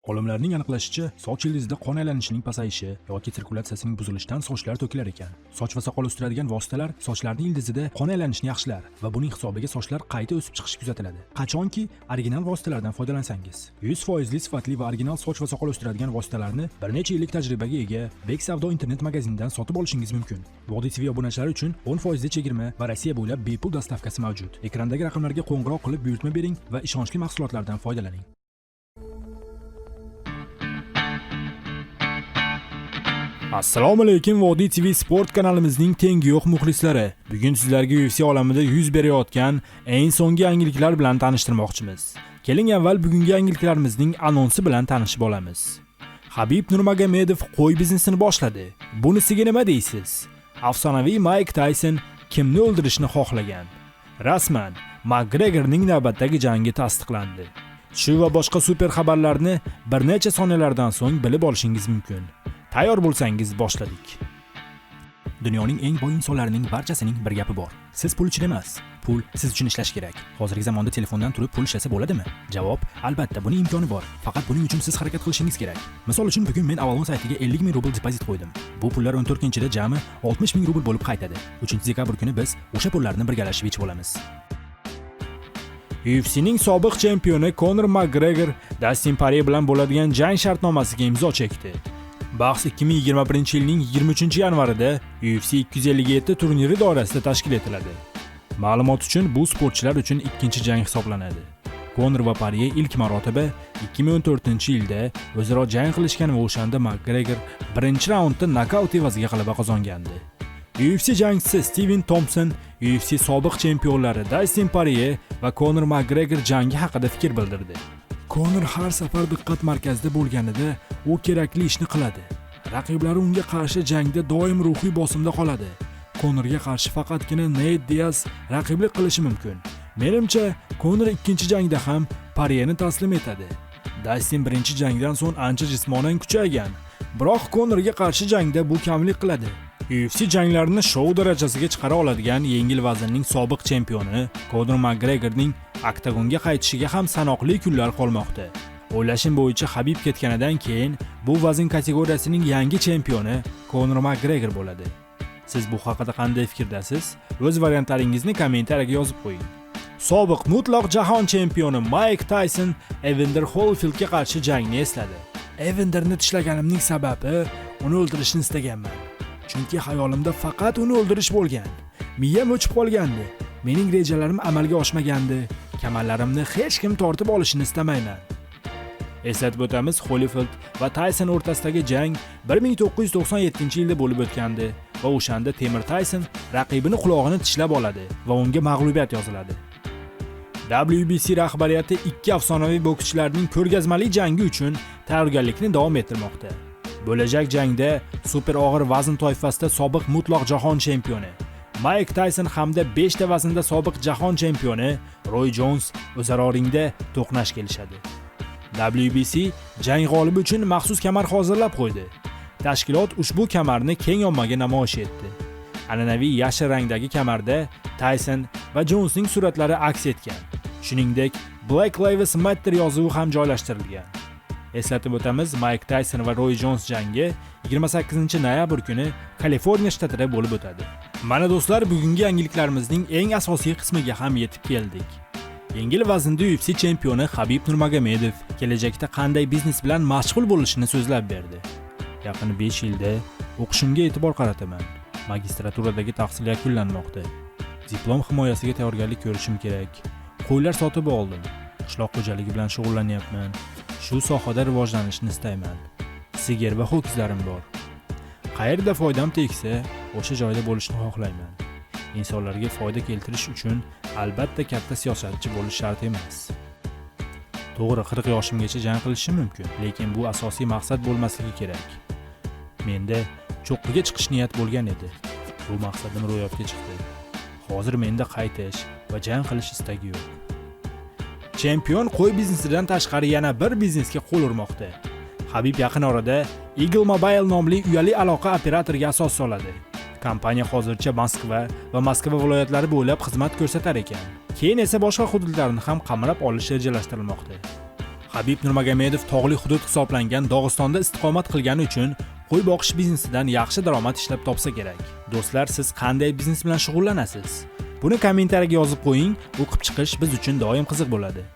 Olimlarning aniqlashicha, soch ildizida qon aylanishining pasayishi yoki sirkulyatsiyasining buzilishidan sochlar to'kilar ekan. Soch va soqol o'stiradigan vositalar sochlarning ildizida qon aylanishini yaxshilar va buning hisobiga sochlar qayta o'sib chiqishi kuzatiladi. Qachonki original vositalardan foydalansangiz, 100% sifatli va original soch va soqol o'stiradigan vositalarni bir necha yillik tajribaga ega Bek Savdo internet magazinidan sotib olishingiz mumkin. Vodiy TV obunachilari uchun 10% chegirma va Rossiya bo'ylab bepul dostavkasi mavjud. Ekrandagi raqamlarga qo'ng'iroq qilib buyurtma bering va ishonchli mahsulotlardan foydalaning. Assalomu alaykum Vodiy TV sport kanalimizning tengi yo'q muxlislari. Bugun sizlarga UFC olamida yuz berayotgan eng so'nggi yangiliklar bilan tanishtirmoqchimiz. Keling avval bugungi yangiliklarimizning anonsi bilan tanishib olamiz. Habib Nurmagomedov qo'y biznesini boshladi. Bunisiga nima deysiz? Afsonaviy Mike Tyson kimni o'ldirishni xohlagan? Rasman McGregorning navbatdagi jangi tasdiqlandi. Shu va boshqa super xabarlarni bir necha soniyalardan so'ng bilib olishingiz mumkin. Tayyor bo'lsangiz boshladik. Dunyoning eng boy insonlarining barchasining bir gapi bor. Siz pul uchun emas, pul siz uchun ishlash kerak. Hozirgi zamonda telefondan turib pul ishlasa bo'ladimi? Javob: albatta, buning imkoni bor. Faqat buning uchun siz harakat qilishingiz kerak. Misol uchun bugun men Avalon saytiga 50 ming rubl depozit qo'ydim. Bu pullar 14-da jami 60 ming rubl bo'lib qaytadi. 3-dekabr kuni biz o'sha pullarni birgalashib yechib olamiz. UFC'ning sobiq chempioni Conor McGregor Dustin Poirier bilan bo'ladigan jang shartnomasiga imzo chekdi. Bahs 2021-yilning 23-yanvarida UFC 257 turniri doirasida tashkil etiladi. Ma'lumot uchun bu sportchilar uchun ikkinchi jang hisoblanadi. Conor va Poirier ilk marotaba 2014-yilda o'zaro jang qilishgan va o'shanda McGregor birinchi raundda nokaut evaziga g'alaba qozongandi. UFC jangchisi Steven Thompson UFC sobiq chempionlari Dustin Poirier va Conor McGregor jangi haqida fikr bildirdi. Conor har safar diqqat markazida bo'lganida u kerakli ishni qiladi. Raqiblari unga qarshi jangda doim ruhiy bosimda qoladi. Conorga qarshi faqatgina Nate Diaz raqiblik qilishi mumkin. Menimcha, Conor ikkinchi jangda ham Poirierni taslim etadi. Dustin birinchi jangdan so'ng ancha jismonan kuchaygan, biroq Conorga qarshi jangda bu kamlik qiladi. UFC janglarini shou darajasiga chiqara oladigan yengil vaznning sobiq chempioni Conor McGregorning oktagonga qaytishiga ham sanoqli kunlar qolmoqda. O'ylashim bo'yicha Habib ketganidan keyin bu vazn kategoriyasining yangi chempioni Conor McGregor bo'ladi. Siz bu haqida qanday fikrdasiz? O'z variantlaringizni kommentariyaga yozib qo'ying. Sobiq mutlaq jahon chempioni Mike Tyson Evander Holyfieldga qarshi jangni esladi. Evanderni tishlaganimning sababi uni o'ldirishni istaganman. Chunki xayolimda faqat uni o'ldirish bo'lgan. Miyam o'chib qolgandi. Mening rejalarim amalga oshmagandi. Kamarlarimni hech kim tortib olishini istamayman. Eslatib o'tamiz, Holyfield va Tyson o'rtasidagi jang 1997-yilda bo'lib o'tgandi va o'shanda Temir Tyson raqibini qulog'ini tishlab oladi va unga mag'lubiyat yoziladi. WBC rahbariyati ikki afsonaviy bokschilarning ko'rgazmali jangi uchun tayyorgarlikni davom ettirmoqda. Bo'lajak jangda super og'ir vazn toifasida sobiq mutlaq jahon chempioni Mike Tyson hamda 5 ta vaznda sobiq jahon chempioni Roy Jones o'zaro ringda to'qnash kelishadi. WBC jang g'olibi uchun maxsus kamar hozirlab qo'ydi. Tashkilot ushbu kamarni keng ommaga namoyish etdi. An'anaviy yashil rangdagi kamarda Tyson va Jonesning suratlari aks etgan. Shuningdek, Black Lives Matter yozuvi ham joylashtirilgan. Eslatib o'tamiz, Mike Tyson va Roy Jones jangi 28-noyabr kuni Kaliforniya shtatida bo'lib o'tadi. Mana do'stlar, bugungi yangiliklarimizning eng asosiy qismiga ham yetib keldik. Yengil vaznda UFC chempioni Habib Nurmagomedov kelajakda qanday biznes bilan mashg'ul bo'lishini so'zlab berdi. Yaqin 5 yilda o'qishimga e'tibor qarataman. Magistraturadagi tahsil yakunlanmoqda. Diplom himoyasiga tayyorgarlik ko'rishim kerak. Qo'ylar sotib oldim. Qishloq xo'jaligi bilan shug'ullanyapman. Shu sohada rivojlanishni istayman. Sigir va ho'kizlarim bor. Qayerda foydam tegsa, o'sha joyda bo'lishni xohlayman. Insonlarga foyda keltirish uchun albatta katta siyosatchi bo'lish shart emas. To'g'ri, 40 yoshimgacha jang qilishim mumkin, lekin bu asosiy maqsad bo'lmasligi kerak. Menda cho'qqiga chiqish niyat bo'lgan edi. Bu maqsadim ro'yobga chiqdi. Hozir menda qaytish va jang qilish istagi yo'q. Chempion qo'y biznesidan tashqari yana bir biznesga qo'l urmoqda. Habib yaqin orada Eagle Mobile nomli uyali aloqa operatoriga asos soladi. Kompaniya hozircha Moskva va Moskva viloyatlari bo'ylab xizmat ko'rsatar ekan. Keyin esa boshqa hududlarni ham qamrab olish rejalashtirilmoqda. Habib Nurmagomedov tog'li hudud hisoblangan Dog'istonda istiqomat qilgani uchun qo'y boqish biznesidan yaxshi daromad ishlab topsa kerak. Do'stlar, siz qanday biznes bilan shug'ullanasiz? Buni kommentariyaga yozib qo'ying, o'qib chiqish biz uchun doim qiziq bo'ladi.